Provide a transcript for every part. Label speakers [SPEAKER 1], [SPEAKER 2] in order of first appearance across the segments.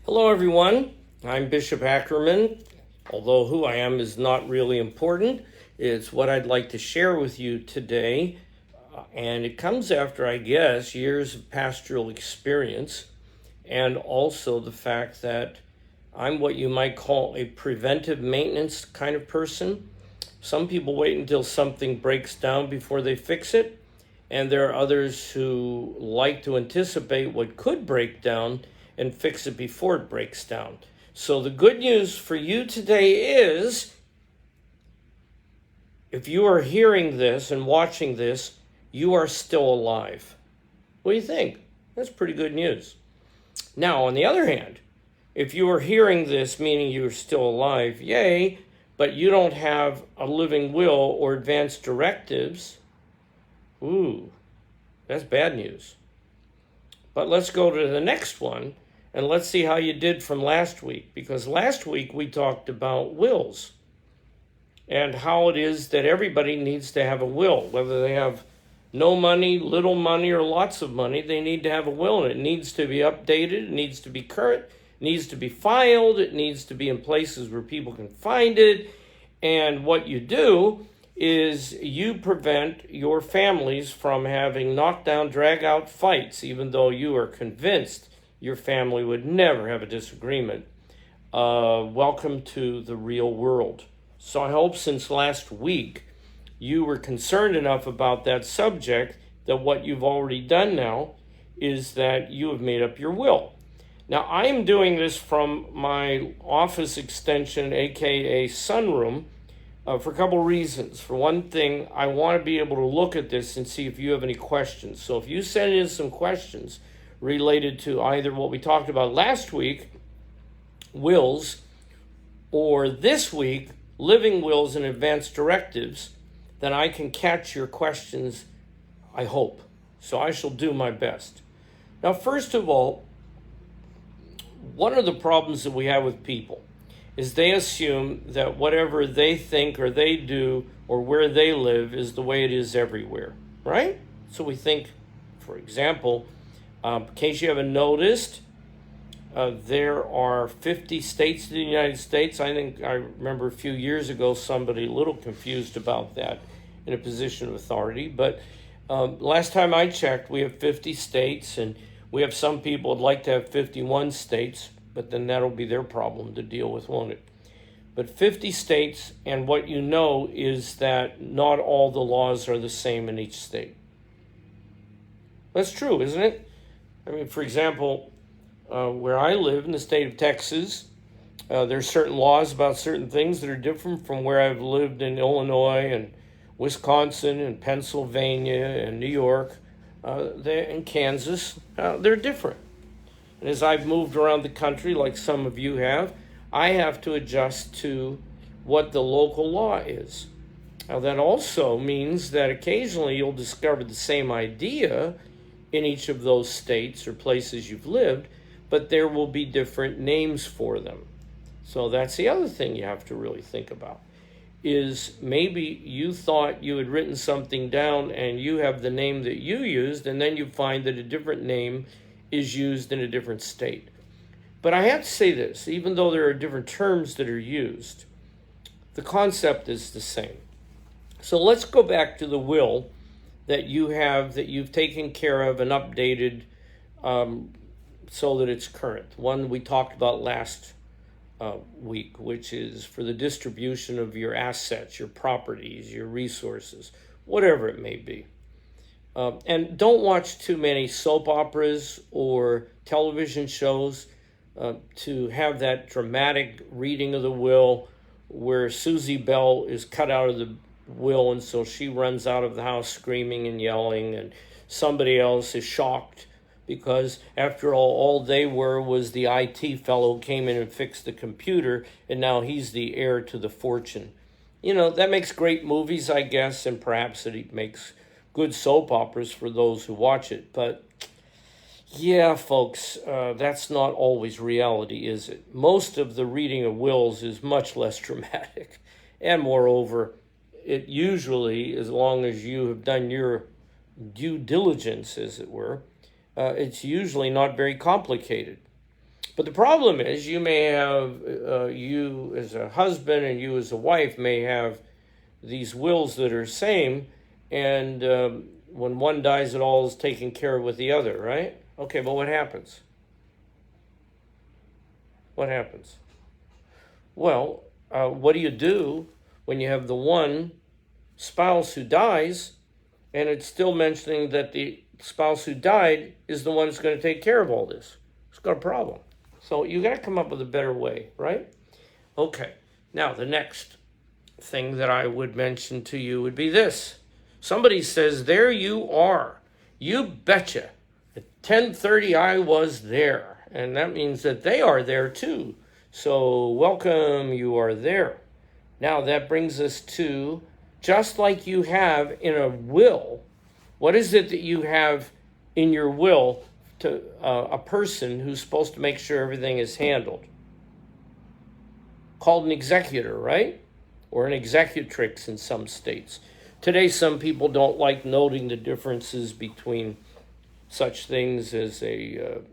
[SPEAKER 1] Hello, everyone. I'm Bishop Ackerman, although who I am is not really important. It's what I'd like to share with you today, and it comes after, I guess, years of pastoral experience, and also the fact that I'm what you might call a preventive maintenance kind of person. Some people wait until something breaks down before they fix it, and there are others who like to anticipate what could break down and fix it before it breaks down. So the good news for you today is if you are hearing this and watching this, you are still alive. What do you think? That's pretty good news. Now, on the other hand, if you are hearing this, meaning you are still alive, yay, but you don't have a living will or advanced directives, ooh, that's bad news. But let's go to the next one and let's see how you did from last week. Because last week we talked about wills and how it is that everybody needs to have a will. Whether they have no money, little money, or lots of money, they need to have a will. And it needs to be updated, it needs to be current, it needs to be filed, it needs to be in places where people can find it. And what you do is you prevent your families from having knockdown, drag-out fights, even though you are convinced your family would never have a disagreement. Welcome to the real world. So I hope since last week you were concerned enough about that subject that what you've already done now is that you have made up your will. Now, I am doing this from my office extension, aka sunroom, for a couple reasons. For one thing, I want to be able to look at this and see if you have any questions. So if you send in some questions related to either what we talked about last week, wills, or this week, living wills and advanced directives, then I can catch your questions, I hope. So I shall do my best. Now, first of all, one of the problems that we have with people is they assume that whatever they think or they do or where they live is the way it is everywhere, right? So we think, for example, in case you haven't noticed, there are 50 states in the United States. I remember a few years ago somebody a little confused about that in a position of authority. But last time I checked, we have 50 states, and we have some people would like to have 51 states, but then that'll be their problem to deal with, won't it? But 50 states, and what you know is that not all the laws are the same in each state. That's true, isn't it? I mean, for example, where I live in the state of Texas, there's certain laws about certain things that are different from where I've lived in Illinois and Wisconsin and Pennsylvania and New York, and Kansas. They're different. And as I've moved around the country, like some of you have, I have to adjust to what the local law is. Now, that also means that occasionally you'll discover the same idea in each of those states or places you've lived, but there will be different names for them. So that's the other thing you have to really think about, is maybe you thought you had written something down and you have the name that you used, and then you find that a different name is used in a different state. But I have to say this, even though there are different terms that are used, the concept is the same. So let's go back to the will that you've taken care of and updated so that it's current. One we talked about last week, which is for the distribution of your assets, your properties, your resources, whatever it may be. And don't watch too many soap operas or television shows to have that dramatic reading of the will where Susie Bell is cut out of the will, and so she runs out of the house screaming and yelling, and somebody else is shocked because, after all they were was the IT fellow came in and fixed the computer, and now he's the heir to the fortune. You know, that makes great movies, I guess, and perhaps it makes good soap operas for those who watch it. But yeah, folks, that's not always reality, is it? Most of the reading of wills is much less dramatic. And moreover, it usually, as long as you have done your due diligence, as it were, it's usually not very complicated. But the problem is you may have, you as a husband and you as a wife may have these wills that are same, and when one dies, it all is taken care of with the other, right? Okay, but what happens? What happens? Well, what do you do when you have the one spouse who dies, and it's still mentioning that the spouse who died is the one who's going to take care of all this? It's got a problem. So you got to come up with a better way, right? Okay, now the next thing that I would mention to you would be this. Somebody says, there you are. You betcha. At 10:30 I was there. And that means that they are there too. So welcome, you are there. Now that brings us to, just like you have in a will, what is it that you have in your will to a person who's supposed to make sure everything is handled? Called an executor, right? Or an executrix in some states. Today, some people don't like noting the differences between such things as an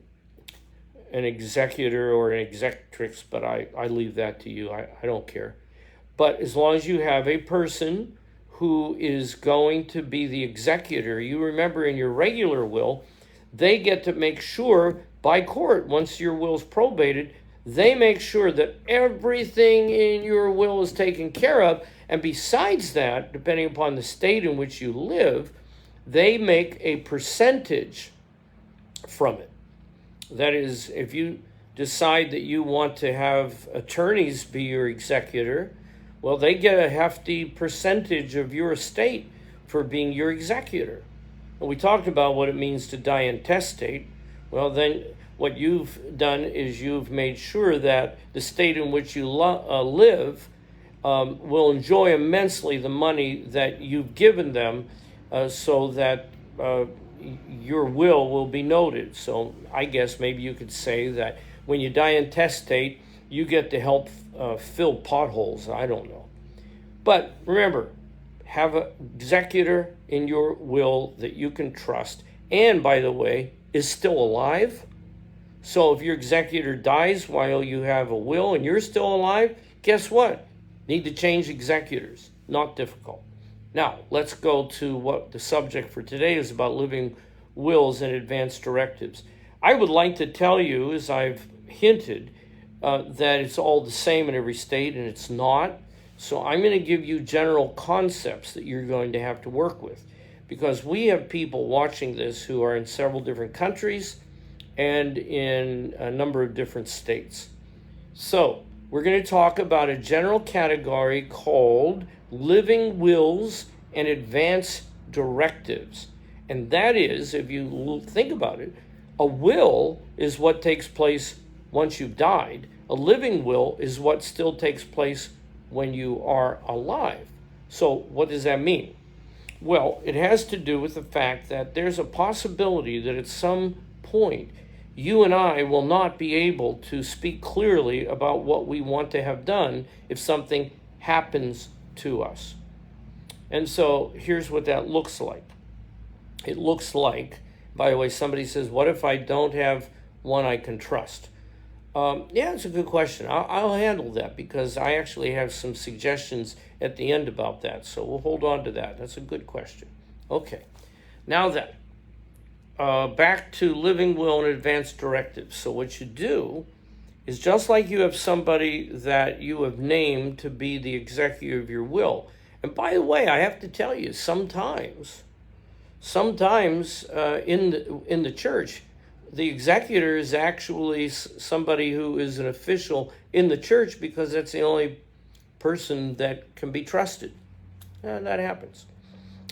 [SPEAKER 1] executor or an executrix, but I leave that to you. I don't care. But as long as you have a person who is going to be the executor, you remember in your regular will, they get to make sure by court, once your will is probated, they make sure that everything in your will is taken care of. And besides that, depending upon the state in which you live, they make a percentage from it. That is, if you decide that you want to have attorneys be your executor, well, they get a hefty percentage of your estate for being your executor. And we talked about what it means to die intestate. Well, then what you've done is you've made sure that the state in which you live will enjoy immensely the money that you've given them, so that your will be noted. So I guess maybe you could say that when you die intestate, you get to help fill potholes. I don't know. But remember, have an executor in your will that you can trust, and by the way, is still alive. So if your executor dies while you have a will and you're still alive, guess what? Need to change executors. Not difficult. Now, let's go to what the subject for today is about: living wills and advance directives. I would like to tell you, as I've hinted, that it's all the same in every state, and it's not. So I'm going to give you general concepts that you're going to have to work with, because we have people watching this who are in several different countries and in a number of different states. So we're going to talk about a general category called living wills and advance directives. And that is, if you think about it, a will is what takes place once you've died. A living will is what still takes place when you are alive. So what does that mean? Well, it has to do with the fact that there's a possibility that at some point you and I will not be able to speak clearly about what we want to have done if something happens to us. And so here's what that looks like. It looks like, by the way, somebody says, what if I don't have one I can trust? Yeah, it's a good question. I'll handle that, because I actually have some suggestions at the end about that. So we'll hold on to that. That's a good question. Okay. Now then, back to living will and advance directives. So what you do is, just like you have somebody that you have named to be the executor of your will. And by the way, I have to tell you, sometimes in the church, the executor is actually somebody who is an official in the church, because that's the only person that can be trusted. And that happens.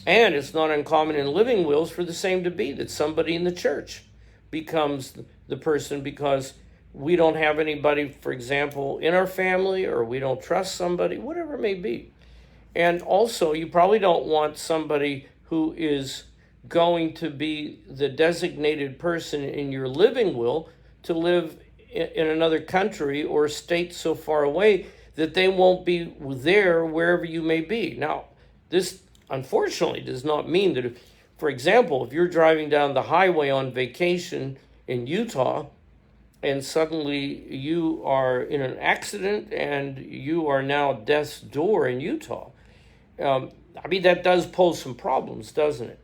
[SPEAKER 1] And it's not uncommon in living wills for the same to be, that somebody in the church becomes the person because we don't have anybody, for example, in our family, or we don't trust somebody, whatever it may be. And also, you probably don't want somebody who is going to be the designated person in your living will to live in another country or state so far away that they won't be there wherever you may be. Now, this unfortunately does not mean that, if, for example, if you're driving down the highway on vacation in Utah and suddenly you are in an accident and you are now at death's door in Utah. That does pose some problems, doesn't it?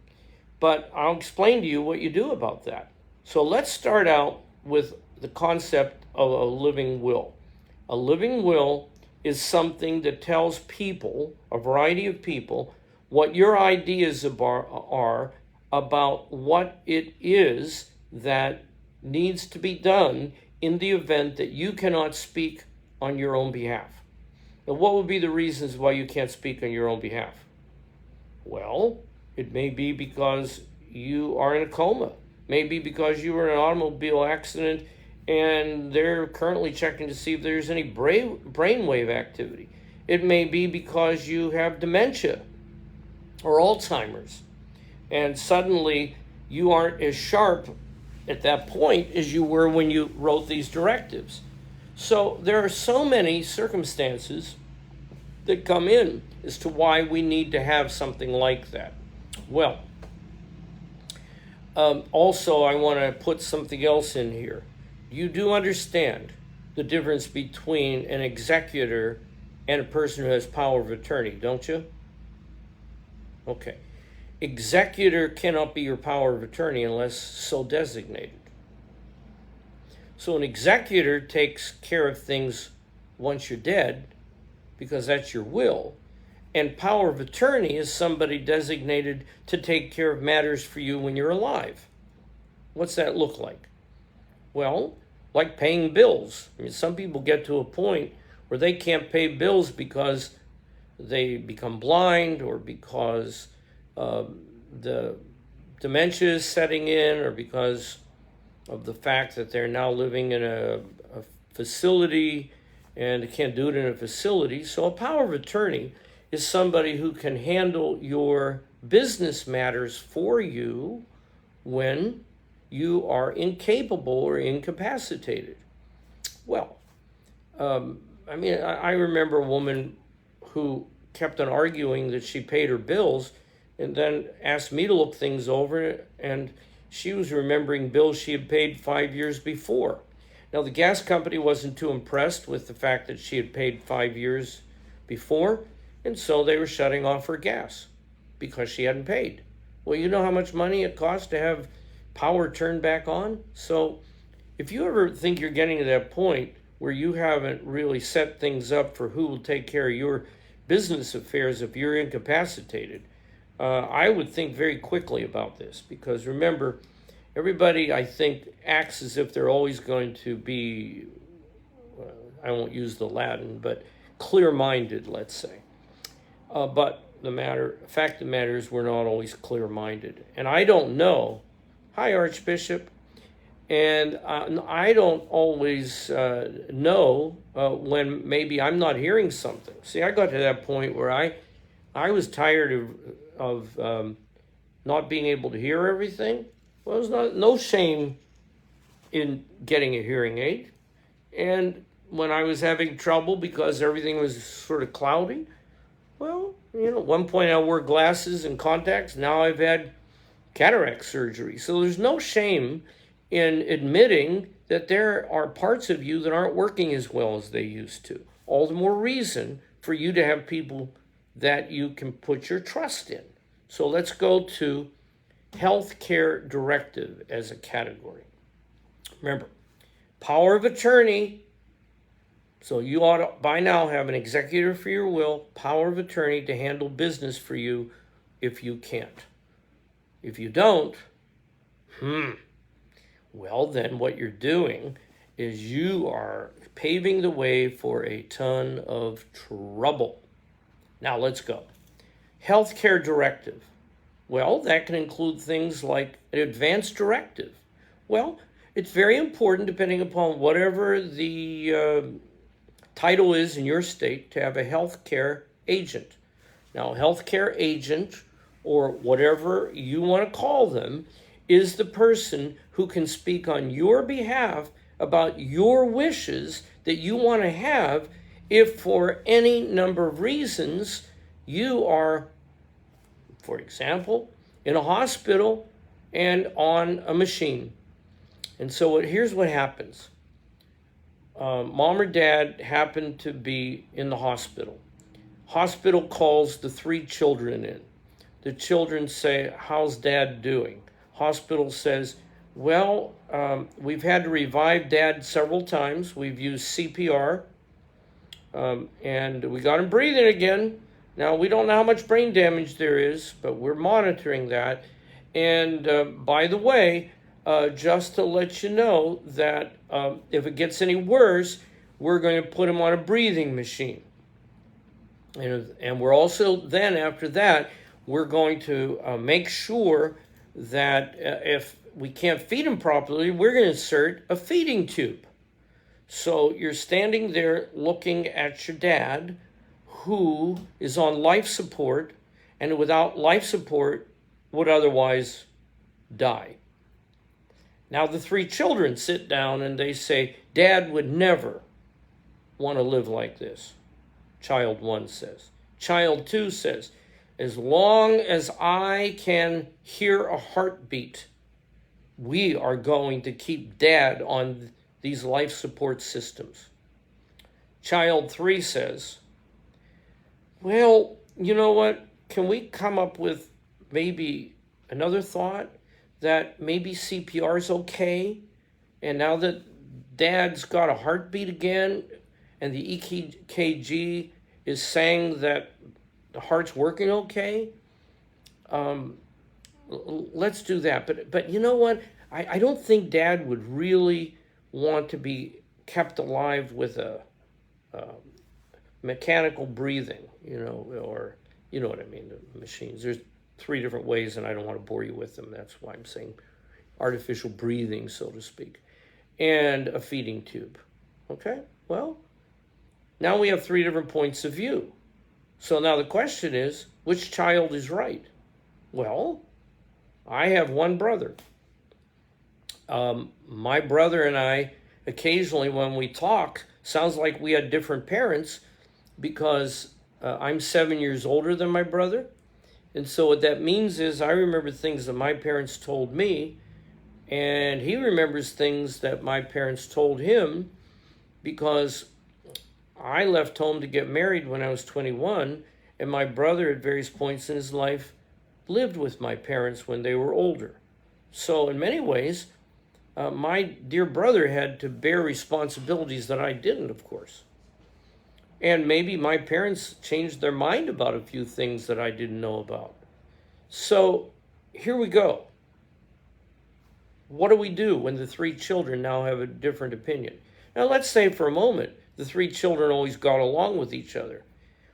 [SPEAKER 1] But I'll explain to you what you do about that. So let's start out with the concept of a living will. A living will is something that tells people, a variety of people, what your ideas are about what it is that needs to be done in the event that you cannot speak on your own behalf. Now, what would be the reasons why you can't speak on your own behalf? Well, it may be because you are in a coma. Maybe because you were in an automobile accident and they're currently checking to see if there's any brainwave activity. It may be because you have dementia or Alzheimer's, and suddenly you aren't as sharp at that point as you were when you wrote these directives. So there are so many circumstances that come in as to why we need to have something like that. Well, also I want to put something else in here. You do understand the difference between an executor and a person who has power of attorney, don't you? Okay. Executor cannot be your power of attorney unless so designated. So an executor takes care of things once you're dead because that's your will. And power of attorney is somebody designated to take care of matters for you when you're alive. What's that look like? Well, like paying bills. Some people get to a point where they can't pay bills because they become blind or because the dementia is setting in or because of the fact that they're now living in a facility and they can't do it in a facility. So a power of attorney is somebody who can handle your business matters for you when you are incapable or incapacitated. Well, I remember a woman who kept on arguing that she paid her bills and then asked me to look things over, and she was remembering bills she had paid 5 years before. Now, the gas company wasn't too impressed with the fact that she had paid 5 years before, and so they were shutting off her gas because she hadn't paid. Well, you know how much money it costs to have power turned back on? So if you ever think you're getting to that point where you haven't really set things up for who will take care of your business affairs if you're incapacitated, I would think very quickly about this, because remember, everybody, I think, acts as if they're always going to be, I won't use the Latin, but clear-minded, let's say. But the fact of the matter is we're not always clear-minded. And I don't know, hi Archbishop, and I don't always know when maybe I'm not hearing something. See, I got to that point where I was tired of not being able to hear everything. Well, there's no shame in getting a hearing aid. And when I was having trouble because everything was sort of cloudy, well, at one point I wore glasses and contacts. Now I've had cataract surgery. So there's no shame in admitting that there are parts of you that aren't working as well as they used to. All the more reason for you to have people that you can put your trust in. So let's go to healthcare directive as a category. Remember, power of attorney. So you ought to, by now, have an executor for your will, power of attorney to handle business for you if you can't. If you don't, well, then what you're doing is you are paving the way for a ton of trouble. Now let's go. Healthcare directive. Well, that can include things like an advance directive. Well, it's very important, depending upon whatever the title is in your state, to have a healthcare agent. Now, a healthcare agent, or whatever you want to call them, is the person who can speak on your behalf about your wishes that you want to have if for any number of reasons you are, for example, in a hospital and on a machine. And so here's what happens. Mom or dad happen to be in the hospital. Hospital calls the 3 children in. The children say, "How's dad doing?" Hospital says, "Well, we've had to revive dad several times. We've used CPR, and we got him breathing again. Now, we don't know how much brain damage there is, but we're monitoring that. And by the way, just to let you know that if it gets any worse, we're going to put him on a breathing machine. And we're also, then after that, we're going to make sure that if we can't feed him properly, we're going to insert a feeding tube." So you're standing there looking at your dad, who is on life support, and without life support would otherwise die. Now the 3 children sit down and they say, "Dad would never want to live like this." Child 1 says. Child 2 says, "As long as I can hear a heartbeat, we are going to keep dad on these life support systems." Child 3 says, "Well, you know what? Can we come up with maybe another thought that maybe CPR is okay? And now that dad's got a heartbeat again and the EKG is saying that the heart's working okay, let's do that. But you know what? I don't think dad would really want to be kept alive with a mechanical breathing, or you know what I mean, the machines. There's 3 different ways, and I don't want to bore you with them. That's why I'm saying artificial breathing, so to speak, and a feeding tube. Okay, well, now we have 3 different points of view. So now the question is, which child is right? Well, I have one brother. My brother and I, occasionally when we talk, sounds like we had different parents, because I'm 7 years older than my brother. And so what that means is I remember things that my parents told me, and he remembers things that my parents told him, because I left home to get married when I was 21, and my brother at various points in his life lived with my parents when they were older. So in many ways, my dear brother had to bear responsibilities that I didn't, of course. And maybe my parents changed their mind about a few things that I didn't know about. So here we go. What do we do when the 3 children now have a different opinion? Now let's say for a moment the 3 children always got along with each other.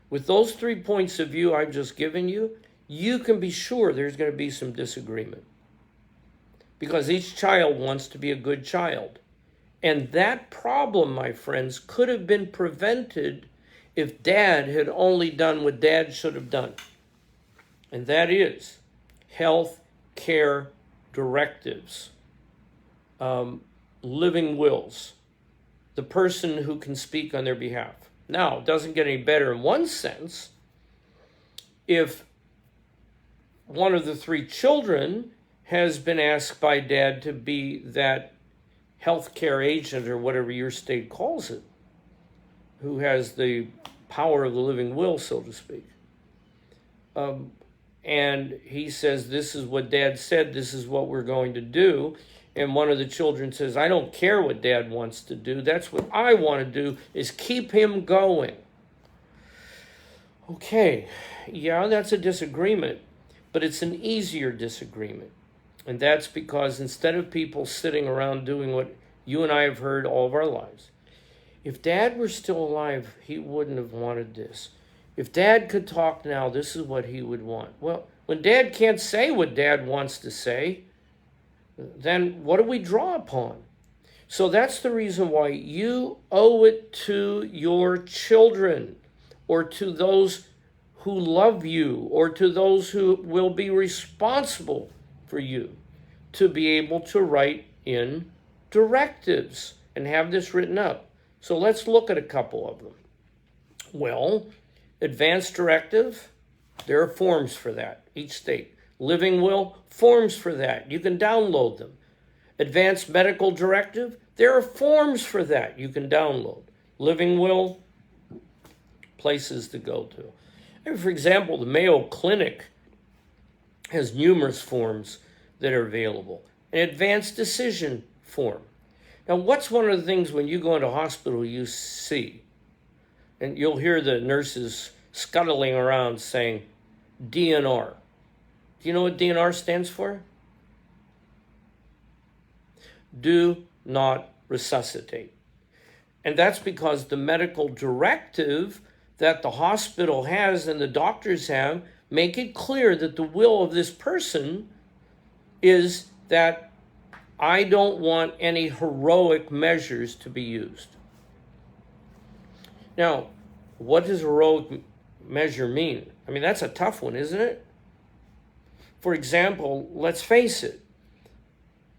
[SPEAKER 1] With those 3 points of view I've just given you, you can be sure there's going to be some disagreement, because each child wants to be a good child. And that problem, my friends, could have been prevented if dad had only done what dad should have done. And that is health care directives, living wills, the person who can speak on their behalf. Now, it doesn't get any better in one sense. If one of the 3 children has been asked by dad to be that healthcare agent, or whatever your state calls it, who has the power of the living will, so to speak. And he says, "This is what dad said, this is what we're going to do." And one of the children says, "I don't care what dad wants to do. That's what I want to do, is keep him going." Okay, yeah, that's a disagreement, but it's an easier disagreement. And that's because instead of people sitting around doing what you and I have heard all of our lives, if dad were still alive, he wouldn't have wanted this. If dad could talk now, this is what he would want. Well, when dad can't say what dad wants to say, then what do we draw upon? So that's the reason why you owe it to your children, or to those who love you, or to those who will be responsible for you, to be able to write in directives and have this written up. So let's look at a couple of them. Well, advanced directive, there are forms for that, each state. Living will, forms for that. You can download them. Advanced medical directive, There are forms for that you can download. Living will, places to go to. And for example, the Mayo Clinic has numerous forms that are available. An advanced decision form. Now, what's one of the things when you go into a hospital you see? And you'll hear the nurses scuttling around saying DNR. Do you know what DNR stands for? Do not resuscitate. And that's because the medical directive that the hospital has and the doctors have make it clear that the will of this person is that I don't want any heroic measures to be used. Now, what does heroic measure mean? I mean, that's a tough one, isn't it? For example, let's face it,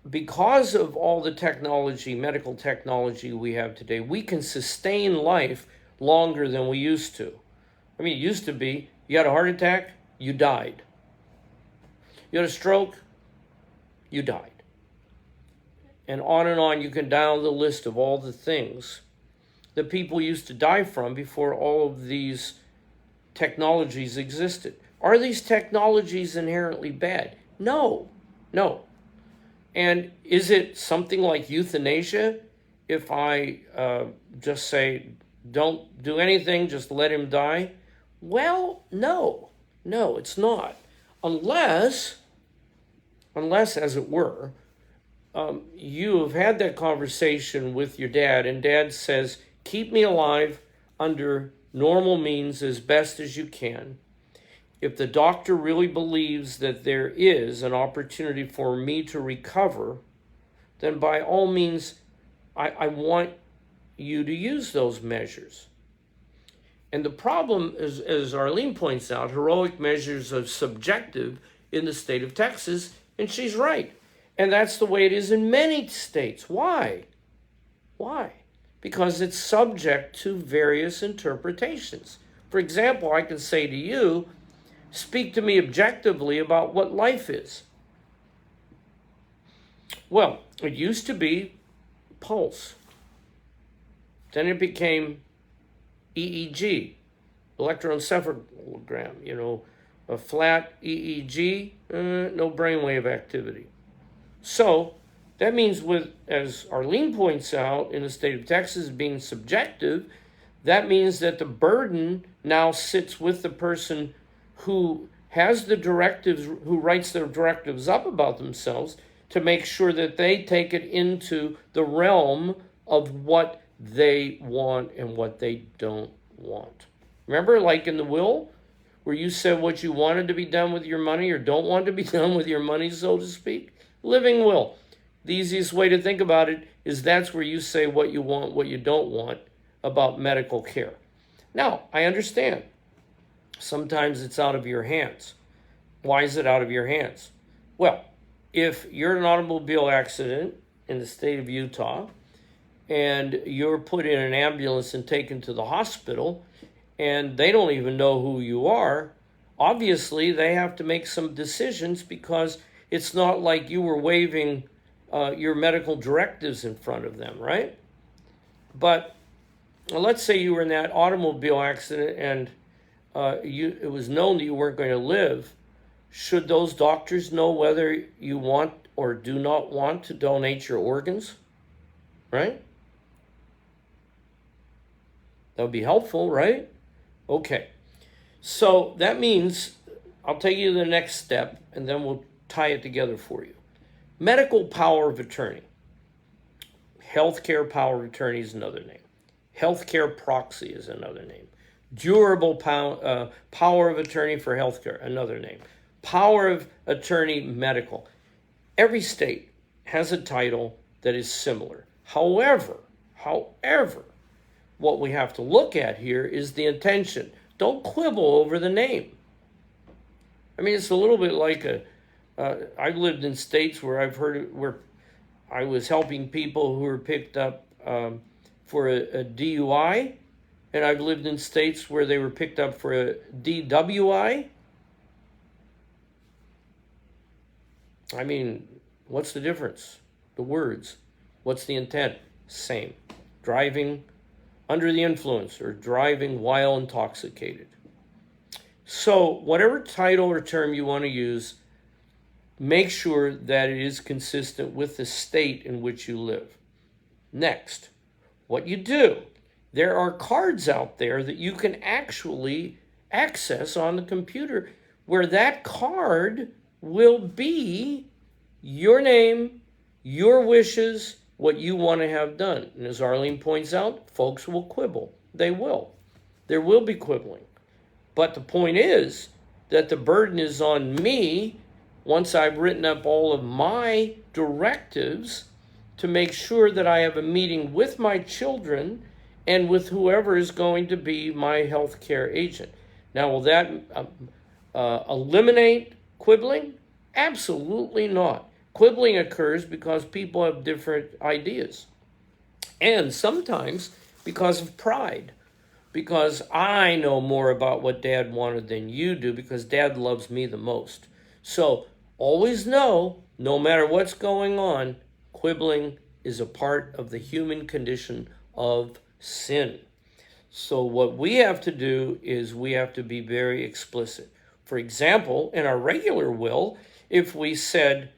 [SPEAKER 1] because of all the technology, medical technology we have today, we can sustain life longer than we used to. I mean, it used to be, you had a heart attack, you died. You had a stroke, you died. And on you can down the list of all the things that people used to die from before all of these technologies existed. Are these technologies inherently bad? No. And is it something like euthanasia? If I just say, don't do anything, just let him die? Well, no, it's not. Unless, as it were, you have had that conversation with your dad, and dad says, keep me alive under normal means as best as you can. If the doctor really believes that there is an opportunity for me to recover, then by all means, I want you to use those measures. And the problem is, as Arlene points out, heroic measures are subjective in the state of Texas, and she's right. And that's the way it is in many states. Why? Because it's subject to various interpretations. For example, I can say to you, speak to me objectively about what life is. Well, it used to be pulse. Then it became EEG, electroencephalogram, a flat EEG, no brainwave activity. So that means as Arlene points out, in the state of Texas being subjective, that means that the burden now sits with the person who has the directives, who writes their directives up about themselves to make sure that they take it into the realm of what they want and what they don't want. Remember, like in the will, where you said what you wanted to be done with your money or don't want to be done with your money, so to speak? Living will. The easiest way to think about it is that's where you say what you want, what you don't want about medical care. Now, I understand. Sometimes it's out of your hands. Why is it out of your hands? Well, if you're in an automobile accident in the state of Utah and you're put in an ambulance and taken to the hospital and they don't even know who you are, obviously they have to make some decisions because it's not like you were waving your medical directives in front of them, right? But let's say you were in that automobile accident and it was known that you weren't going to live. Should those doctors know whether you want or do not want to donate your organs? Right? That would be helpful, right? Okay. So that means I'll take you to the next step and then we'll tie it together for you. Medical power of attorney. Healthcare power of attorney is another name. Healthcare proxy is another name. Durable power of attorney for healthcare, another name. Power of attorney medical. Every state has a title that is similar. However, what we have to look at here is the intention. Don't quibble over the name. I mean, it's a little bit like I've lived in states where where I was helping people who were picked up for a DUI, and I've lived in states where they were picked up for a DWI. I mean, what's the difference? The words. What's the intent? same. Driving under the influence or driving while intoxicated. So, whatever title or term you want to use, make sure that it is consistent with the state in which you live. Next, what you do. There are cards out there that you can actually access on the computer where that card will be your name, your wishes, what you want to have done. And as Arlene points out, folks will quibble. They will. There will be quibbling. But the point is that the burden is on me once I've written up all of my directives to make sure that I have a meeting with my children and with whoever is going to be my healthcare agent. Now, will that eliminate quibbling? Absolutely not. Quibbling occurs because people have different ideas. And sometimes because of pride. Because I know more about what Dad wanted than you do because Dad loves me the most. So always know, no matter what's going on, quibbling is a part of the human condition of sin. So what we have to do is we have to be very explicit. For example, in our regular will, if we said,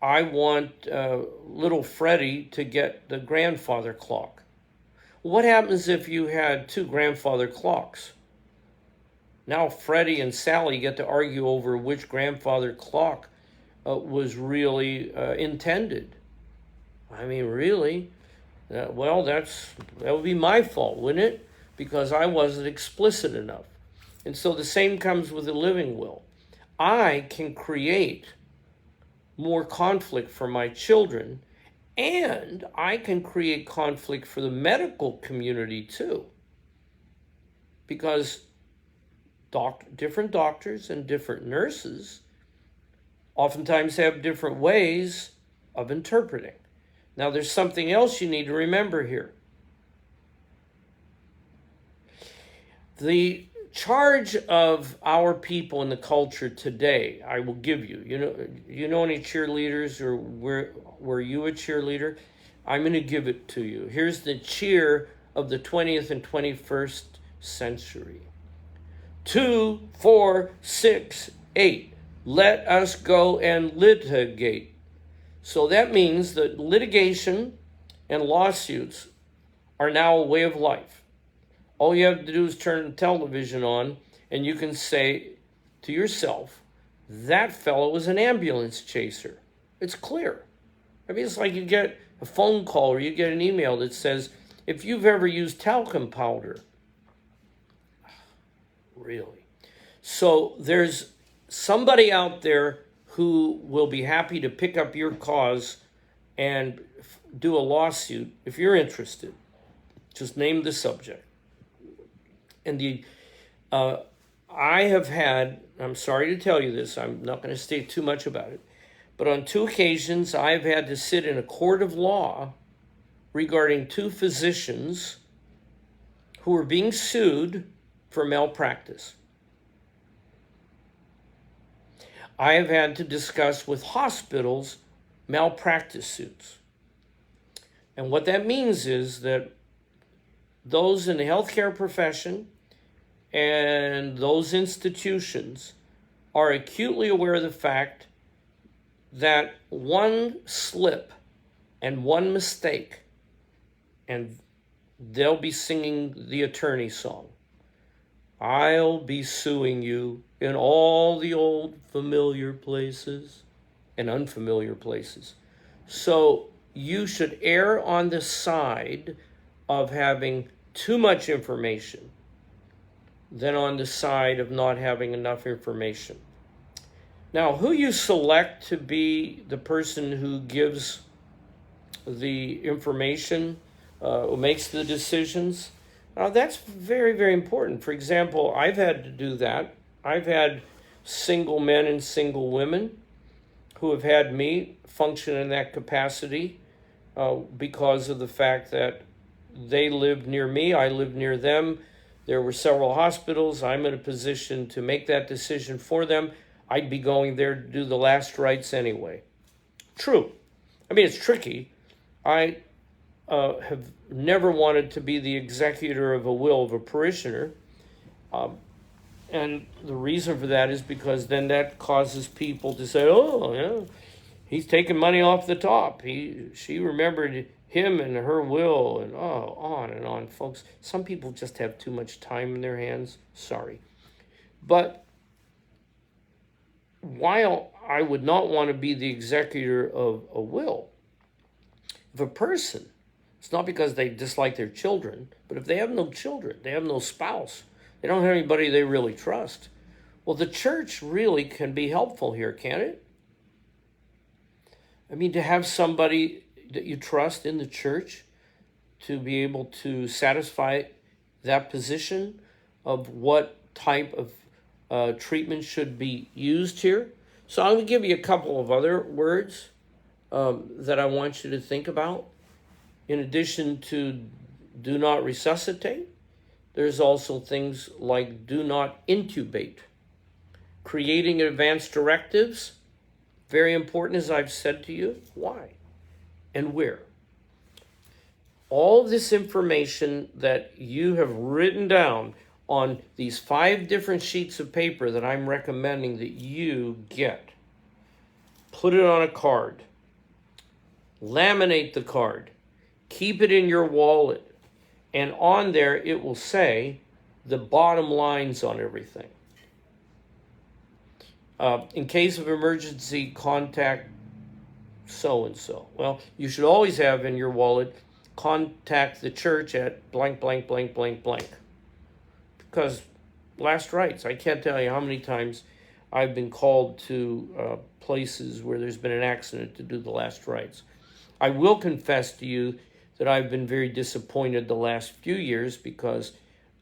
[SPEAKER 1] I want little Freddie to get the grandfather clock. What happens if you had two grandfather clocks? Now Freddie and Sally get to argue over which grandfather clock was really intended. I mean, really? Well, that would be my fault, wouldn't it? Because I wasn't explicit enough. And so the same comes with the living will. I can create more conflict for my children, and I can create conflict for the medical community too. Because different doctors and different nurses oftentimes have different ways of interpreting. Now, there's something else you need to remember here. The charge of our people in the culture today, I will give you. You know any cheerleaders, or were you a cheerleader? I'm going to give it to you. Here's the cheer of the 20th and 21st century. 2, 4, 6, 8. Let us go and litigate. So that means that litigation and lawsuits are now a way of life. All you have to do is turn the television on and you can say to yourself, that fellow was an ambulance chaser. It's clear. I mean, it's like you get a phone call or you get an email that says, if you've ever used talcum powder. Really? So there's somebody out there who will be happy to pick up your cause and do a lawsuit if you're interested. Just name the subject. And I have had, I'm sorry to tell you this, I'm not going to state too much about it, but on 2 occasions I've had to sit in a court of law regarding 2 physicians who were being sued for malpractice. I have had to discuss with hospitals malpractice suits. And what that means is that those in the healthcare profession and those institutions are acutely aware of the fact that one slip and one mistake, and they'll be singing the attorney song. I'll be suing you in all the old familiar places and unfamiliar places. So you should err on the side of having too much information than on the side of not having enough information. Now, who you select to be the person who gives the information, who makes the decisions, that's very, very important. For example, I've had to do that. I've had single men and single women who have had me function in that capacity because of the fact that they lived near me, I lived near them. There were several hospitals. I'm in a position to make that decision for them. I'd be going there to do the last rites anyway. True. I mean, it's tricky. I have never wanted to be the executor of a will of a parishioner. And the reason for that is because then that causes people to say, oh, yeah, he's taking money off the top. She remembered him and her will, and on and on, folks. Some people just have too much time in their hands. Sorry. But while I would not want to be the executor of a will, if a person, it's not because they dislike their children, but if they have no children, they have no spouse, they don't have anybody they really trust, well, the church really can be helpful here, can't it? I mean, to have somebody that you trust in the church to be able to satisfy that position of what type of treatment should be used here. So I'm going to give you a couple of other words that I want you to think about. In addition to do not resuscitate, there's also things like do not intubate. Creating advanced directives, very important, as I've said to you. Why and where? All this information that you have written down on these 5 different sheets of paper that I'm recommending that you get. Put it on a card. Laminate the card. Keep it in your wallet. And on there it will say the bottom lines on everything. In case of emergency, contact so-and-so. Well, you should always have in your wallet, contact the church at blank, blank, blank, blank, blank. Because last rites, I can't tell you how many times I've been called to places where there's been an accident to do the last rites. I will confess to you that I've been very disappointed the last few years because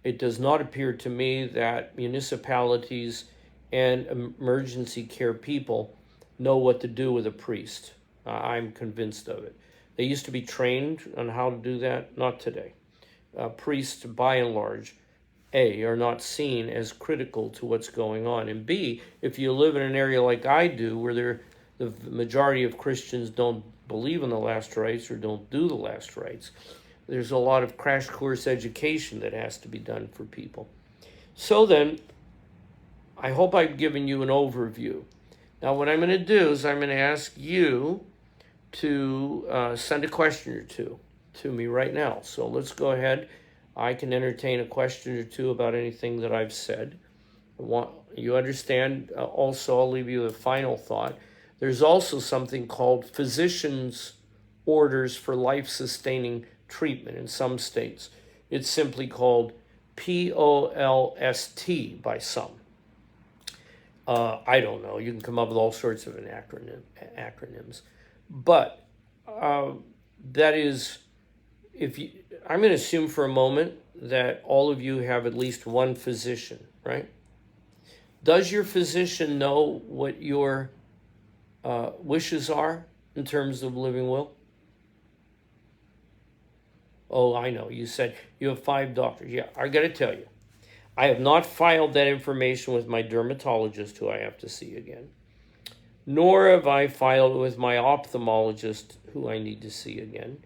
[SPEAKER 1] it does not appear to me that municipalities and emergency care people know what to do with a priest. I'm convinced of it. They used to be trained on how to do that, not today. Priests, by and large, A, are not seen as critical to what's going on, and B, if you live in an area like I do, where the majority of Christians don't believe in the last rites or don't do the last rites, there's a lot of crash course education that has to be done for people. So then, I hope I've given you an overview. Now, what I'm going to do is I'm going to ask you to send a question or two to me right now. So let's go ahead. I can entertain a question or two about anything that I've said. You understand? Also, I'll leave you with a final thought. There's also something called physician's orders for life-sustaining treatment in some states. It's simply called POLST by some. I don't know. You can come up with all sorts of acronyms. But that is, I'm going to assume for a moment that all of you have at least one physician, right? Does your physician know what your wishes are in terms of living will? Oh, I know. You said you have 5 doctors. Yeah, I got to tell you, I have not filed that information with my dermatologist, who I have to see again, nor have I filed it with my ophthalmologist, who I need to see again.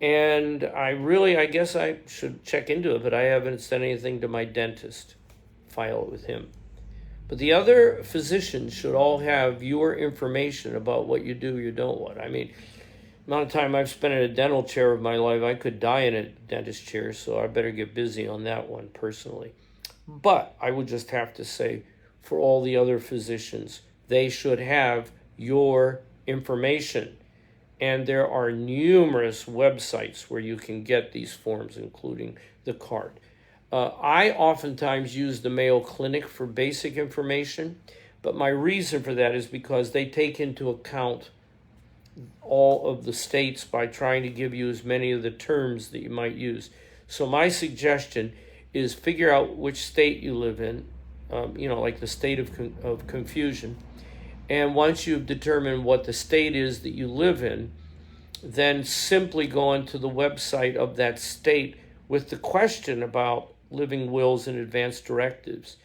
[SPEAKER 1] And I guess I should check into it, but I haven't sent anything to my dentist, file it with him. But the other physicians should all have your information about what you do, you don't want. I mean, the amount of time I've spent in a dental chair of my life, I could die in a dentist chair, so I better get busy on that one personally. But I would just have to say, for all the other physicians, they should have your information. And there are numerous websites where you can get these forms, including the card. I oftentimes use the Mayo Clinic for basic information, but my reason for that is because they take into account all of the states by trying to give you as many of the terms that you might use. So my suggestion is figure out which state you live in, like the state of confusion. And once you've determined what the state is that you live in, then simply go onto the website of that state with the question about living wills and advanced directives.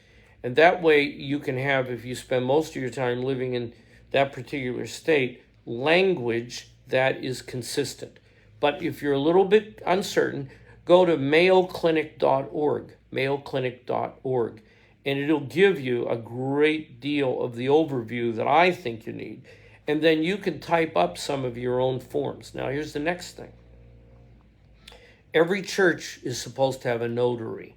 [SPEAKER 1] And that way you can have, if you spend most of your time living in that particular state, language that is consistent. But if you're a little bit uncertain, go to mayoclinic.org, mayoclinic.org, and it'll give you a great deal of the overview that I think you need. And then you can type up some of your own forms. Now, here's the next thing. Every church is supposed to have a notary.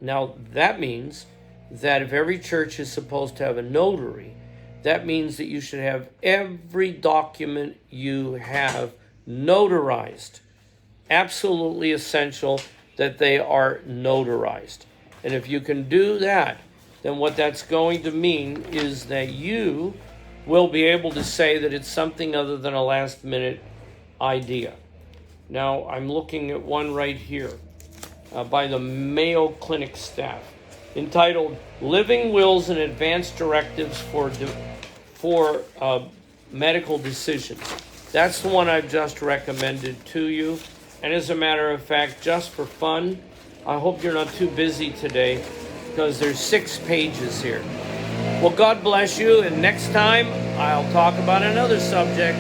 [SPEAKER 1] Now, that means that if every church is supposed to have a notary, that means that you should have every document you have notarized. Absolutely essential that they are notarized. And if you can do that, then what that's going to mean is that you will be able to say that it's something other than a last-minute idea. Now, I'm looking at one right here by the Mayo Clinic staff, entitled Living Wills and Advanced Directives for Medical Decisions. That's the one I've just recommended to you. And as a matter of fact, just for fun, I hope you're not too busy today, because there's 6 pages here. Well, God bless you, and next time I'll talk about another subject.